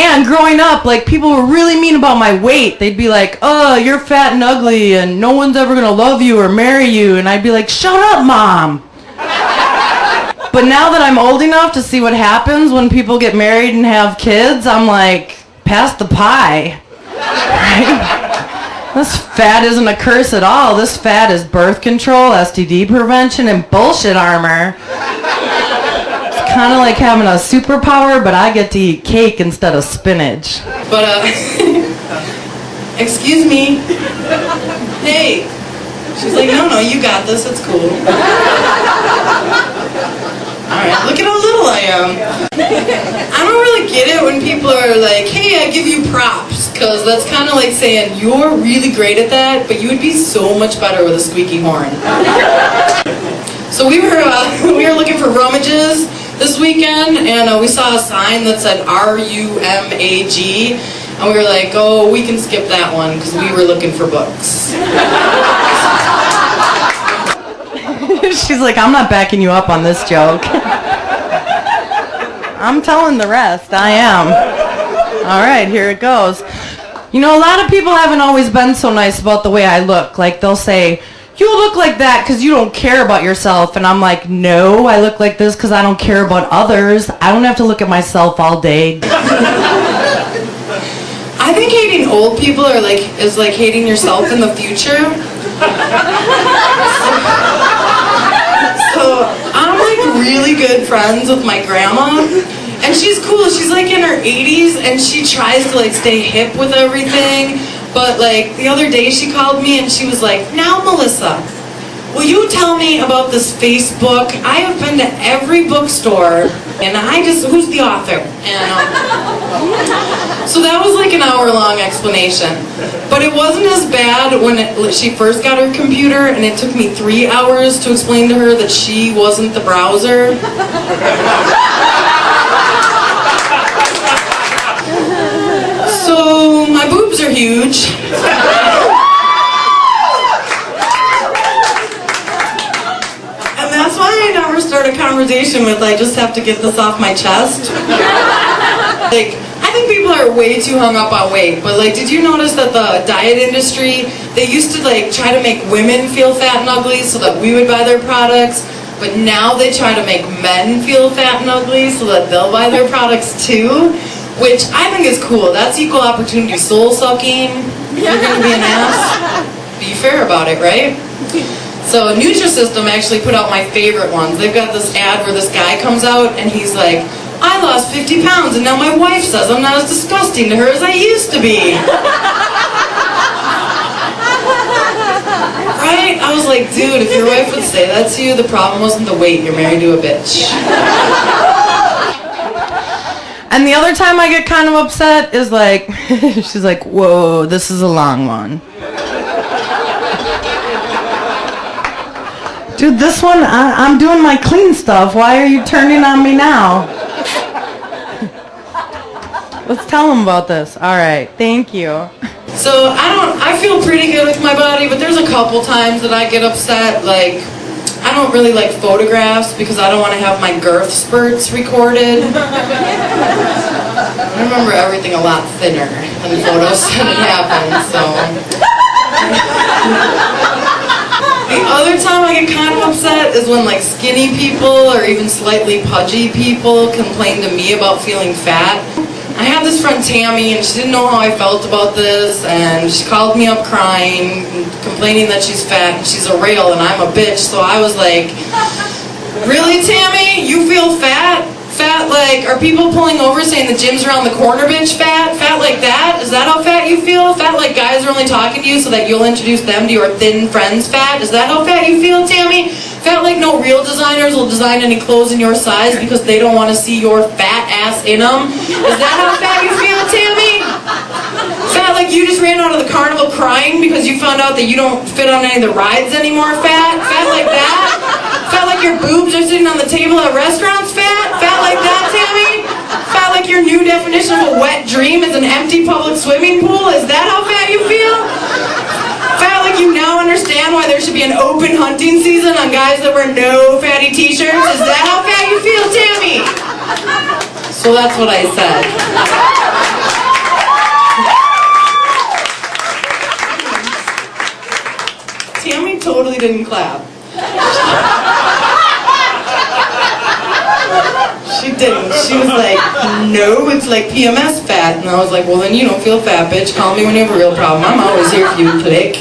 And growing up, like, people were really mean about my weight. They'd be like, oh, you're fat and ugly, and no one's ever gonna love you or marry you. And I'd be like, shut up, Mom. But now that I'm old enough to see what happens when people get married and have kids, I'm like, pass the pie. Right? This fat isn't a curse at all. This fat is birth control, STD prevention, and bullshit armor. It's kind of like having a superpower, but I get to eat cake instead of spinach. But, excuse me. Hey. She's like, no, you got this. It's cool. Alright, look at how little I am. I don't really get it when people are like, hey, I give you props, because that's kind of like saying, you're really great at that, but you would be so much better with a squeaky horn. So we were looking for rummages this weekend, and we saw a sign that said R-U-M-A-G, and we were like, oh, we can skip that one, because we were looking for books. She's like, I'm not backing you up on this joke. I'm telling the rest. I am. All right, here it goes. You know, a lot of people haven't always been so nice about the way I look. Like, they'll say, you look like that because you don't care about yourself. And I'm like, no, I look like this because I don't care about others. I don't have to look at myself all day. I think hating old people is like hating yourself in the future. So I'm like really good friends with my grandma, and she's cool. She's like in her 80s, and she tries to like stay hip with everything. But like the other day she called me and she was like, now Melissa, will you tell me about this Facebook? I have been to every bookstore, and who's the author? And so that was like an hour-long explanation. But it wasn't as bad when she first got her computer, and it took me 3 hours to explain to her that she wasn't the browser. So my boobs are huge. Start a conversation with, I just have to get this off my chest. Like, I think people are way too hung up on weight, but like, did you notice that the diet industry, they used to like try to make women feel fat and ugly so that we would buy their products, but now they try to make men feel fat and ugly so that they'll buy their products too, which I think is cool. That's equal opportunity soul sucking. You're gonna be an ass. Be fair about it, right? So Nutrisystem actually put out my favorite ones. They've got this ad where this guy comes out and he's like, I lost 50 pounds and now my wife says I'm not as disgusting to her as I used to be. Right? I was like, dude, if your wife would say that to you, the problem wasn't the weight. You're married to a bitch. And the other time I get kind of upset is like, she's like, whoa, this is a long one. Dude, this one, I'm doing my clean stuff. Why are you turning on me now? Let's tell them about this. All right, thank you. So I feel pretty good with my body, but there's a couple times that I get upset. Like, I don't really like photographs because I don't want to have my girth spurts recorded. I remember everything a lot thinner than the photos that happened, so. The other time I get kind of upset is when like skinny people or even slightly pudgy people complain to me about feeling fat. I have this friend Tammy, and she didn't know how I felt about this, and she called me up crying, complaining that she's fat and she's a rail and I'm a bitch. So I was like, really, Tammy? You feel fat? Fat like, are people pulling over saying the gym's around the corner, bitch? Fat? Fat like that? Is that how fat you feel? Fat like guys are only talking to you so that you'll introduce them to your thin friends? Fat? Is that how fat you feel, Tammy? Fat like no real designers will design any clothes in your size because they don't want to see your fat ass in them? Is that how fat you feel, Tammy? Fat like you just ran out of the carnival crying because you found out that you don't fit on any of the rides anymore? Fat? Fat like that? Fat like your boobs are sitting on the table at restaurants? Fat? Fat like that, Tammy? Fat like your new definition of a wet dream is an empty public swimming pool? Is that how fat you feel? Fat like you now understand why there should be an open hunting season on guys that wear no fatty t-shirts? Is that how fat you feel, Tammy? So that's what I said. Tammy totally didn't clap. She didn't. She was like, no, it's like PMS fat. And I was like, well, then you don't feel fat, bitch. Call me when you have a real problem. I'm always here for you, click.